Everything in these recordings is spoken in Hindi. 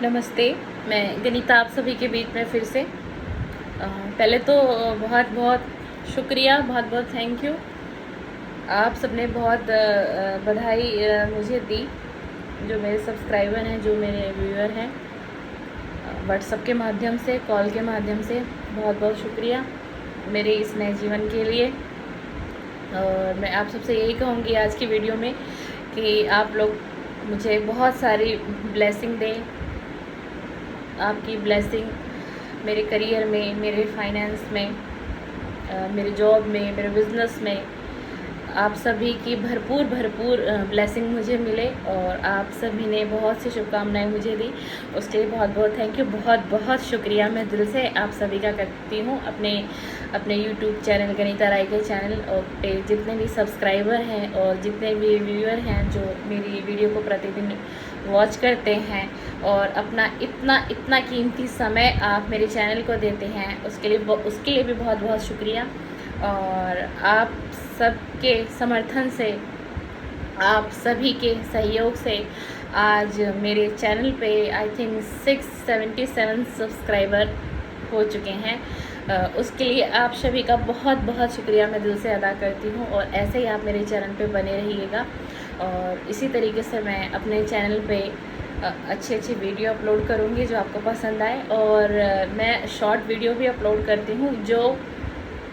नमस्ते। मैं गनीता आप सभी के बीच में फिर से पहले तो बहुत बहुत शुक्रिया, बहुत बहुत थैंक यू। आप सबने बहुत बधाई मुझे दी, जो मेरे सब्सक्राइबर हैं, जो मेरे व्यूअर हैं, व्हाट्सएप के माध्यम से, कॉल के माध्यम से। बहुत बहुत शुक्रिया मेरे इस नए जीवन के लिए। और मैं आप सबसे यही कहूँगी आज की वीडियो में कि आप लोग मुझे बहुत सारी ब्लेसिंग दें। आपकी ब्लेसिंग मेरे करियर में, मेरे फाइनेंस में, मेरे जॉब में, मेरे बिज़नेस में, आप सभी की भरपूर ब्लेसिंग मुझे मिले। और आप सभी ने बहुत सी शुभकामनाएं मुझे दी, उसके लिए बहुत बहुत थैंक यू, बहुत बहुत शुक्रिया मैं दिल से आप सभी का करती हूँ। अपने यूट्यूब चैनल गनीता राय के चैनल और पे जितने भी सब्सक्राइबर हैं और जितने भी व्यूअर हैं जो मेरी वीडियो को प्रतिदिन वॉच करते हैं और अपना इतना कीमती समय आप मेरे चैनल को देते हैं, उसके लिए भी बहुत बहुत शुक्रिया। और आप सबके समर्थन से, आप सभी के सहयोग से आज मेरे चैनल पे आई थिंक 677 सब्सक्राइबर हो चुके हैं। उसके लिए आप सभी का बहुत बहुत शुक्रिया मैं दिल से अदा करती हूँ। और ऐसे ही आप मेरे चैनल पे बने रहिएगा और इसी तरीके से मैं अपने चैनल पे अच्छी वीडियो अपलोड करूँगी जो आपको पसंद आए। और मैं शॉर्ट वीडियो भी अपलोड करती हूँ।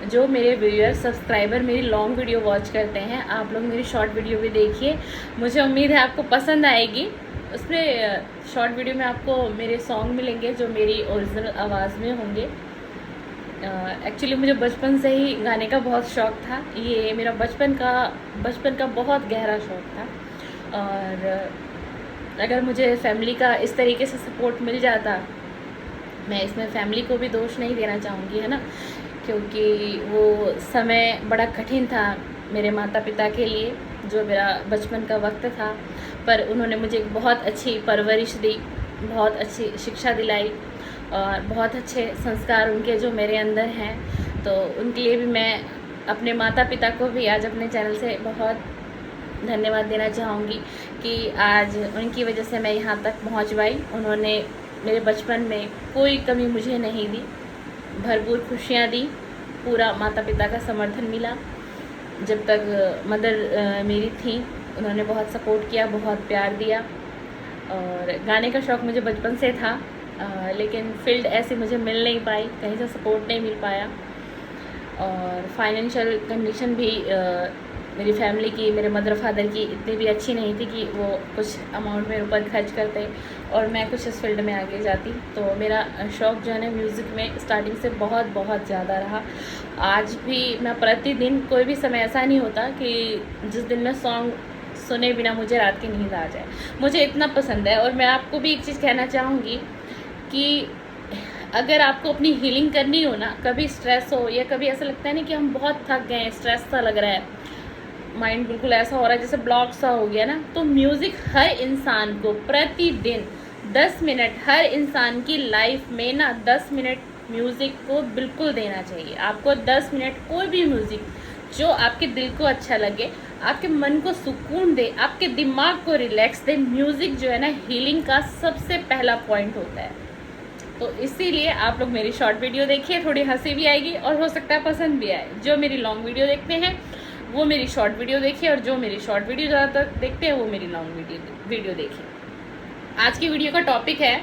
जो मेरे व्यूअर सब्सक्राइबर मेरी लॉन्ग वीडियो वॉच करते हैं, आप लोग मेरी शॉर्ट वीडियो भी देखिए, मुझे उम्मीद है आपको पसंद आएगी। उसमें शॉर्ट वीडियो में आपको मेरे सॉन्ग मिलेंगे जो मेरी ओरिजिनल आवाज़ में होंगे। एक्चुअली मुझे बचपन से ही गाने का बहुत शौक़ था। ये मेरा बचपन का बहुत गहरा शौक़ था। और अगर मुझे फैमिली का इस तरीके से सपोर्ट मिल जाता, मैं इसमें फैमिली को भी दोष नहीं देना चाहूँगी, है ना, क्योंकि वो समय बड़ा कठिन था मेरे माता पिता के लिए, जो मेरा बचपन का वक्त था। पर उन्होंने मुझे बहुत अच्छी परवरिश दी, बहुत अच्छी शिक्षा दिलाई और बहुत अच्छे संस्कार उनके जो मेरे अंदर हैं। तो उनके लिए भी मैं अपने माता पिता को भी आज अपने चैनल से बहुत धन्यवाद देना चाहूँगी कि आज उनकी वजह से मैं यहाँ तक पहुँच पाई। उन्होंने मेरे बचपन में कोई कमी मुझे नहीं दी, भरपूर खुशियाँ दी, पूरा माता पिता का समर्थन मिला। जब तक मदर मेरी थी, उन्होंने बहुत सपोर्ट किया, बहुत प्यार दिया। और गाने का शौक़ मुझे बचपन से था, लेकिन फील्ड ऐसे मुझे मिल नहीं पाई, कहीं से सपोर्ट नहीं मिल पाया। और फाइनेंशियल कंडीशन भी मेरी फैमिली की, मेरे मदर फादर की इतनी भी अच्छी नहीं थी कि वो कुछ अमाउंट मेरे ऊपर खर्च करते और मैं कुछ इस फील्ड में आगे जाती। तो मेरा शौक़ जो है ना म्यूज़िक में स्टार्टिंग से बहुत ज़्यादा रहा। आज भी मैं प्रतिदिन, कोई भी समय ऐसा नहीं होता कि जिस दिन मैं सॉन्ग सुने बिना मुझे रात की नींद आ जाए, मुझे इतना पसंद है। और मैं आपको भी एक चीज़ कहना चाहूँगी कि अगर आपको अपनी हीलिंग करनी हो ना, कभी स्ट्रेस हो या कभी ऐसा लगता है ना कि हम बहुत थक गए हैं, स्ट्रेस सा लग रहा है, माइंड बिल्कुल ऐसा हो रहा है जैसे ब्लॉक सा हो गया ना, तो म्यूज़िक हर इंसान को प्रतिदिन 10 मिनट, हर इंसान की लाइफ में ना 10 मिनट म्यूज़िक को बिल्कुल देना चाहिए। आपको 10 मिनट कोई भी म्यूज़िक जो आपके दिल को अच्छा लगे, आपके मन को सुकून दे, आपके दिमाग को रिलैक्स दे, म्यूज़िक जो है ना हीलिंग का सबसे पहला पॉइंट होता है। तो इसीलिए आप लोग मेरी शॉर्ट वीडियो देखिए, थोड़ी हंसी भी आएगी और हो सकता है पसंद भी आए। जो मेरी लॉन्ग वीडियो देखते हैं वो मेरी शॉर्ट वीडियो देखिए, और जो मेरी शॉर्ट वीडियो ज़्यादातर देखते हैं वो मेरी लॉन्ग वीडियो देखिए। आज की वीडियो का टॉपिक है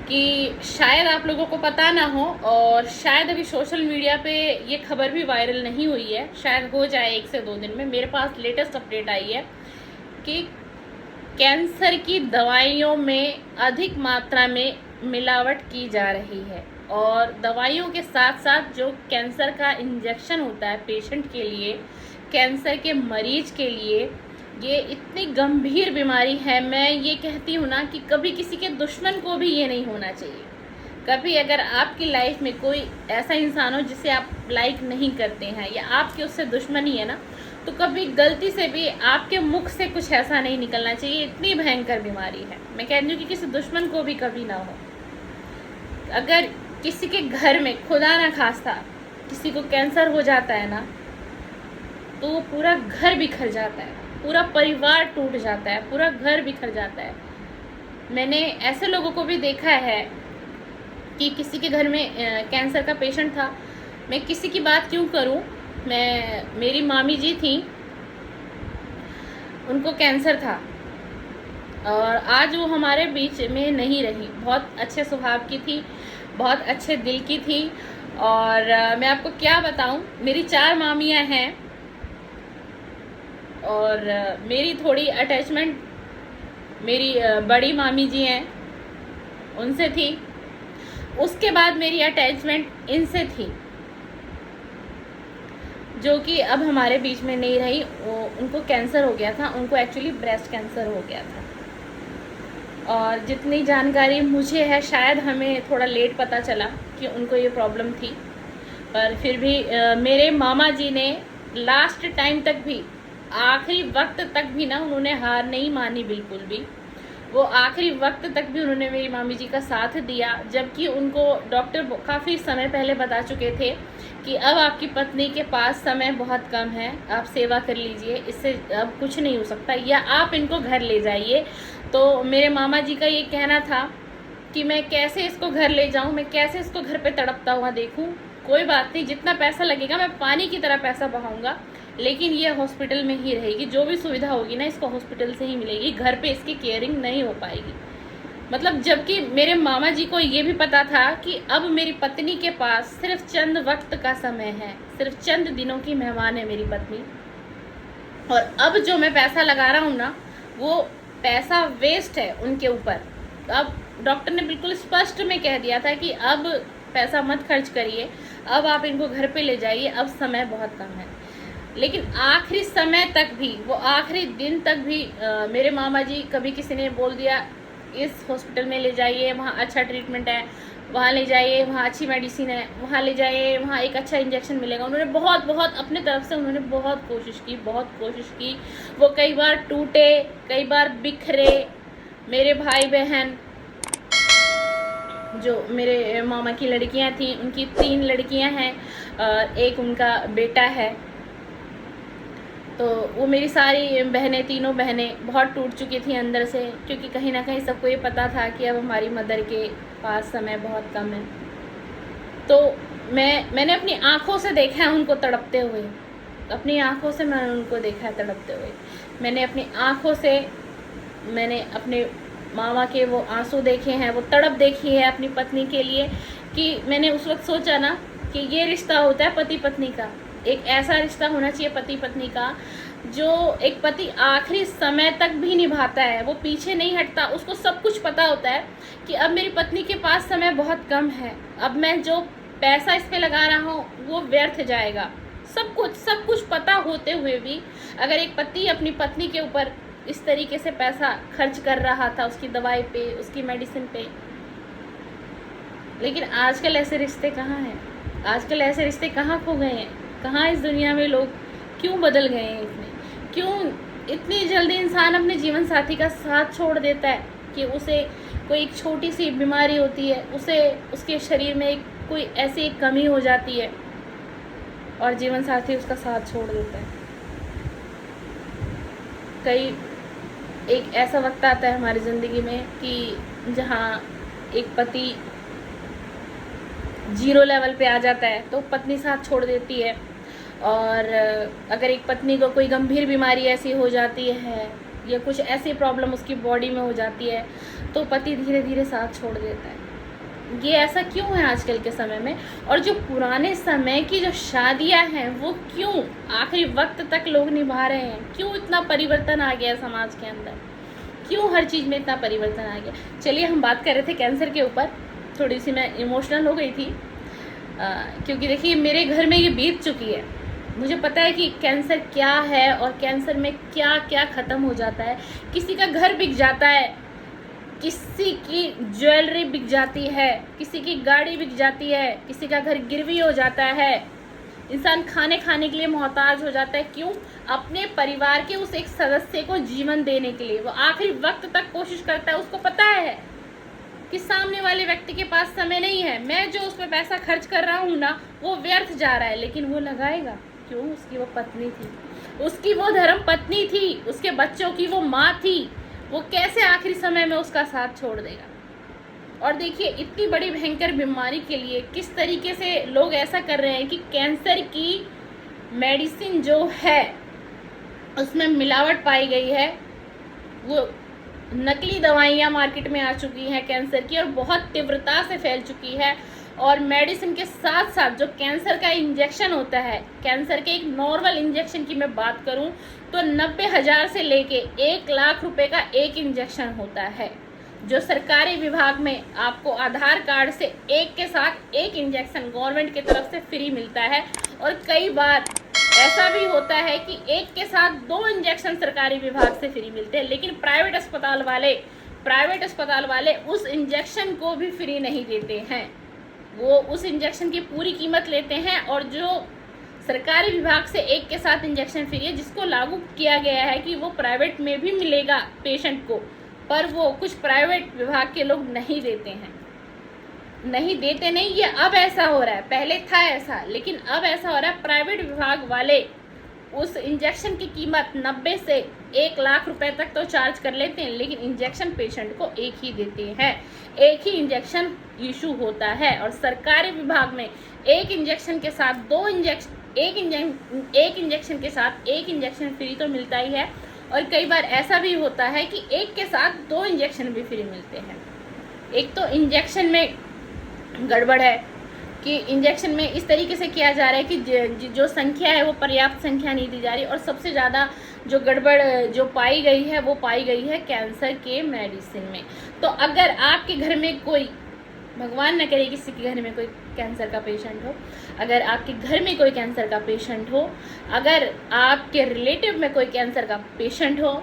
कि शायद आप लोगों को पता ना हो, और शायद अभी सोशल मीडिया पे ये खबर भी वायरल नहीं हुई है, शायद हो जाए 1 से 2 दिन में। मेरे पास लेटेस्ट अपडेट आई है कि कैंसर की दवाइयों में अधिक मात्रा में मिलावट की जा रही है। और दवाइयों के साथ साथ जो कैंसर का इंजेक्शन होता है पेशेंट के लिए, कैंसर के मरीज के लिए, ये इतनी गंभीर बीमारी है। मैं ये कहती हूँ ना कि कभी किसी के दुश्मन को भी ये नहीं होना चाहिए। कभी अगर आपकी लाइफ में कोई ऐसा इंसान हो जिसे आप लाइक नहीं करते हैं या आपके उससे दुश्मनी है ना, तो कभी गलती से भी आपके मुख से कुछ ऐसा नहीं निकलना चाहिए। इतनी भयंकर बीमारी है। मैं कहती हूँ कि किसी दुश्मन को भी कभी ना हो। अगर किसी के घर में खुदा ना खास्ता किसी को कैंसर हो जाता है ना, तो वो पूरा घर बिखर जाता है, पूरा परिवार टूट जाता है, पूरा घर बिखर जाता है। मैंने ऐसे लोगों को भी देखा है कि किसी के घर में कैंसर का पेशेंट था। मैं किसी की बात क्यों करूं, मेरी मामी जी थी, उनको कैंसर था और आज वो हमारे बीच में नहीं रही। बहुत अच्छे स्वभाव की थी, बहुत अच्छे दिल की थी। और मैं आपको क्या बताऊं, मेरी 4 मामियां हैं और मेरी थोड़ी अटैचमेंट मेरी बड़ी मामी जी हैं उनसे थी। उसके बाद मेरी अटैचमेंट इनसे थी, जो कि अब हमारे बीच में नहीं रही। उनको कैंसर हो गया था, उनको एक्चुअली ब्रेस्ट कैंसर हो गया था। और जितनी जानकारी मुझे है, शायद हमें थोड़ा लेट पता चला कि उनको ये प्रॉब्लम थी, पर फिर भी मेरे मामा जी ने लास्ट टाइम तक भी, आखिरी वक्त तक भी ना, उन्होंने हार नहीं मानी बिल्कुल भी। वो आखिरी वक्त तक भी उन्होंने मेरी मामी जी का साथ दिया, जबकि उनको डॉक्टर काफ़ी समय पहले बता चुके थे कि अब आपकी पत्नी के पास समय बहुत कम है, आप सेवा कर लीजिए, इससे अब कुछ नहीं हो सकता, या आप इनको घर ले जाइए। तो मेरे मामा जी का ये कहना था कि मैं कैसे इसको घर ले जाऊं, मैं कैसे इसको घर पे तड़पता हुआ देखूं। कोई बात नहीं, जितना पैसा लगेगा मैं पानी की तरह पैसा बहाऊंगा, लेकिन ये हॉस्पिटल में ही रहेगी। जो भी सुविधा होगी ना, इसको हॉस्पिटल से ही मिलेगी, घर पे इसकी केयरिंग नहीं हो पाएगी। मतलब जबकि मेरे मामा जी को ये भी पता था कि अब मेरी पत्नी के पास सिर्फ चंद वक्त का समय है, सिर्फ चंद दिनों की मेहमान है मेरी पत्नी, और अब जो मैं पैसा लगा रहा हूँ ना, वो पैसा वेस्ट है उनके ऊपर। अब डॉक्टर ने बिल्कुल स्पष्ट में कह दिया था कि अब पैसा मत खर्च करिए, अब आप इनको घर पे ले जाइए, अब समय बहुत कम है। लेकिन आखिरी समय तक भी, वो आखिरी दिन तक भी मेरे मामा जी, कभी किसी ने बोल दिया इस हॉस्पिटल में ले जाइए, वहाँ अच्छा ट्रीटमेंट है, वहाँ ले जाइए, वहाँ अच्छी मेडिसिन है, वहाँ ले जाइए, वहाँ एक अच्छा इंजेक्शन मिलेगा। उन्होंने बहुत बहुत अपने तरफ से उन्होंने बहुत कोशिश की, बहुत कोशिश की। वो कई बार टूटे, कई बार बिखरे। मेरे भाई बहन, जो मेरे मामा की लड़कियां थी, उनकी 3 लड़कियां हैं और एक उनका बेटा है। तो वो मेरी सारी बहनें, तीनों बहनें बहुत टूट चुकी थी अंदर से, क्योंकि कहीं ना कहीं सबको ये पता था कि अब हमारी मदर के पास समय बहुत कम है। तो मैंने अपनी आँखों से देखा है उनको तड़पते हुए, अपनी आँखों से मैंने उनको देखा है तड़पते हुए। मैंने अपनी आँखों से, मैंने अपने मामा के वो आंसू देखे हैं, वो तड़प देखी है अपनी पत्नी के लिए, कि मैंने उस वक्त सोचा ना कि ये रिश्ता होता है पति पत्नी का। एक ऐसा रिश्ता होना चाहिए पति पत्नी का, जो एक पति आखिरी समय तक भी निभाता है, वो पीछे नहीं हटता। उसको सब कुछ पता होता है कि अब मेरी पत्नी के पास समय बहुत कम है, अब मैं जो पैसा इस पे लगा रहा हूँ वो व्यर्थ जाएगा। सब कुछ पता होते हुए भी अगर एक पति अपनी पत्नी के ऊपर इस तरीके से पैसा खर्च कर रहा था, उसकी दवाई पे, उसकी मेडिसिन पे। लेकिन आजकल ऐसे रिश्ते कहाँ हैं? आजकल ऐसे रिश्ते कहाँ खो गए हैं? कहाँ इस दुनिया में लोग क्यों बदल गए हैं इतने? क्यों इतनी जल्दी इंसान अपने जीवन साथी का साथ छोड़ देता है कि उसे कोई एक छोटी सी बीमारी होती है, उसे उसके शरीर में कोई ऐसी एक कमी हो जाती है और जीवन साथी उसका साथ छोड़ देता है। एक ऐसा वक्त आता है हमारी ज़िंदगी में कि जहाँ एक पति 0 लेवल पे आ जाता है तो पत्नी साथ छोड़ देती है, और अगर एक पत्नी को कोई गंभीर बीमारी ऐसी हो जाती है या कुछ ऐसी प्रॉब्लम उसकी बॉडी में हो जाती है तो पति धीरे धीरे साथ छोड़ देता है। ये ऐसा क्यों है आजकल के समय में? और जो पुराने समय की जो शादियां हैं वो क्यों आखिरी वक्त तक लोग निभा रहे हैं? क्यों इतना परिवर्तन आ गया समाज के अंदर? क्यों हर चीज़ में इतना परिवर्तन आ गया? चलिए, हम बात कर रहे थे कैंसर के ऊपर। थोड़ी सी मैं इमोशनल हो गई थी क्योंकि देखिए मेरे घर में ये बीत चुकी है। मुझे पता है कि कैंसर क्या है और कैंसर में क्या क्या ख़त्म हो जाता है। किसी का घर बिक जाता है, किसी की ज्वेलरी बिक जाती है, किसी की गाड़ी बिक जाती है, किसी का घर गिरवी हो जाता है, इंसान खाने के लिए मोहताज हो जाता है। क्यों? अपने परिवार के उस एक सदस्य को जीवन देने के लिए वो आखिरी वक्त तक कोशिश करता है। उसको पता है कि सामने वाले व्यक्ति के पास समय नहीं है, मैं जो उस पर पैसा खर्च कर रहा हूँ ना वो व्यर्थ जा रहा है, लेकिन वो लगाएगा। क्यों? उसकी वो पत्नी थी, उसकी वो धर्म पत्नी थी, उसके बच्चों की वो माँ थी, वो कैसे आखिरी समय में उसका साथ छोड़ देगा। और देखिए इतनी बड़ी भयंकर बीमारी के लिए किस तरीके से लोग ऐसा कर रहे हैं कि कैंसर की मेडिसिन जो है उसमें मिलावट पाई गई है, वो नकली दवाइयाँ मार्केट में आ चुकी हैं कैंसर की और बहुत तीव्रता से फैल चुकी है। और मेडिसिन के साथ साथ जो कैंसर का इंजेक्शन होता है, कैंसर के एक नॉर्मल इंजेक्शन की मैं बात करूं तो 90,000 से लेके 1,00,000 रुपए का एक इंजेक्शन होता है, जो सरकारी विभाग में आपको आधार कार्ड से एक के साथ एक इंजेक्शन गवर्नमेंट की तरफ से फ्री मिलता है। और कई बार ऐसा भी होता है कि एक के साथ 2 इंजेक्शन सरकारी विभाग से फ्री मिलते हैं, लेकिन प्राइवेट अस्पताल वाले उस इंजेक्शन को भी फ्री नहीं देते हैं। वो उस इंजेक्शन की पूरी कीमत लेते हैं। और जो सरकारी विभाग से एक के साथ इंजेक्शन फ्री है, जिसको लागू किया गया है कि वो प्राइवेट में भी मिलेगा पेशेंट को, पर वो कुछ प्राइवेट विभाग के लोग नहीं देते हैं। ये अब ऐसा हो रहा है, पहले था ऐसा, लेकिन अब ऐसा हो रहा है प्राइवेट विभाग वाले उस इंजेक्शन की कीमत 90 से 1,00,000 रुपए तक तो चार्ज कर लेते हैं, लेकिन इंजेक्शन पेशेंट को एक ही देते हैं। एक ही इंजेक्शन इशू होता है। और सरकारी विभाग में एक इंजेक्शन के साथ एक इंजेक्शन के साथ एक इंजेक्शन फ्री तो मिलता ही है। और कई बार ऐसा भी होता है कि एक के साथ 2 इंजेक्शन भी फ्री मिलते हैं। एक तो इंजेक्शन में गड़बड़ है कि इंजेक्शन में इस तरीके से किया जा रहा है कि जो संख्या है वो पर्याप्त संख्या नहीं दी जा रही। और सबसे ज़्यादा जो गड़बड़ जो पाई गई है वो पाई गई है कैंसर के मेडिसिन में। तो अगर आपके घर में कोई, भगवान न करे किसी के घर में कोई कैंसर का पेशेंट हो, अगर आपके घर में कोई कैंसर का पेशेंट हो, अगर आपके रिलेटिव में कोई कैंसर का पेशेंट हो,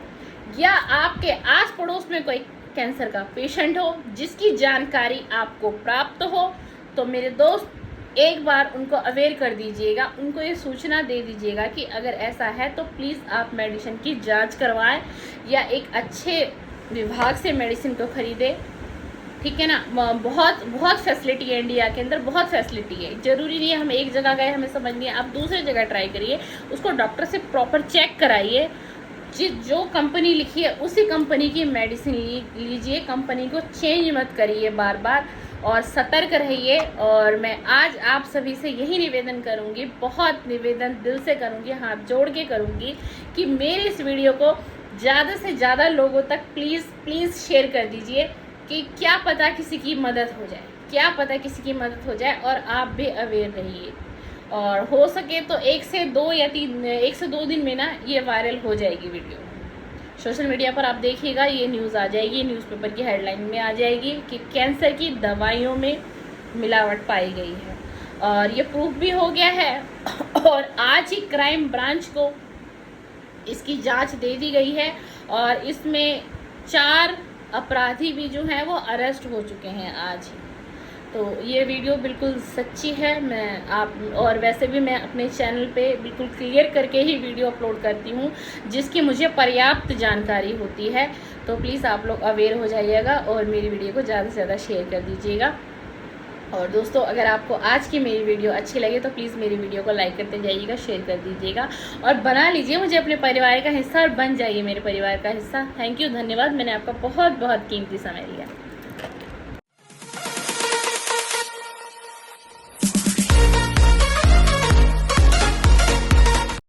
या आपके आस पड़ोस में कोई कैंसर का पेशेंट हो जिसकी जानकारी आपको प्राप्त हो, तो मेरे दोस्त एक बार उनको अवेयर कर दीजिएगा, उनको ये सूचना दे दीजिएगा कि अगर ऐसा है तो प्लीज़ आप मेडिसिन की जांच करवाएं या एक अच्छे विभाग से मेडिसिन को ख़रीदें। ठीक है ना। बहुत फैसिलिटी है इंडिया के अंदर, बहुत फैसिलिटी है। ज़रूरी नहीं है हम एक जगह गए हमें समझ नहीं है, आप दूसरी जगह ट्राई करिए, उसको डॉक्टर से प्रॉपर चेक कराइए, जो कंपनी लिखी है उसी कंपनी की मेडिसिन लीजिए, कंपनी को चेंज मत करिए बार बार, और सतर्क रहिए। और मैं आज आप सभी से यही निवेदन करूंगी, बहुत निवेदन दिल से करूंगी, हाथ जोड़ के करूंगी कि मेरे इस वीडियो को ज़्यादा से ज़्यादा लोगों तक प्लीज़ शेयर कर दीजिए कि क्या पता किसी की मदद हो जाए, और आप भी अवेयर रहिए। और हो सके तो 1 से 2 दिन में ना ये वायरल हो जाएगी वीडियो। सोशल मीडिया पर आप देखिएगा, ये न्यूज़ आ जाएगी, न्यूज़पेपर की हेडलाइन में आ जाएगी कि कैंसर की दवाइयों में मिलावट पाई गई है। और ये प्रूफ भी हो गया है। और आज ही क्राइम ब्रांच को इसकी जांच दे दी गई है और इसमें 4 अपराधी भी जो हैं वो अरेस्ट हो चुके हैं आज ही। तो ये वीडियो बिल्कुल सच्ची है। और वैसे भी मैं अपने चैनल पे बिल्कुल क्लियर करके ही वीडियो अपलोड करती हूँ, जिसकी मुझे पर्याप्त जानकारी होती है। तो प्लीज़ आप लोग अवेयर हो जाइएगा और मेरी वीडियो को ज़्यादा से ज़्यादा शेयर कर दीजिएगा। और दोस्तों, अगर आपको आज की मेरी वीडियो अच्छी लगे तो प्लीज़ मेरी वीडियो को लाइक करते जाइएगा, शेयर कर दीजिएगा और बना लीजिए मुझे अपने परिवार का हिस्सा और बन जाइए मेरे परिवार का हिस्सा। थैंक यू, धन्यवाद। मैंने आपका बहुत कीमती समय लिया।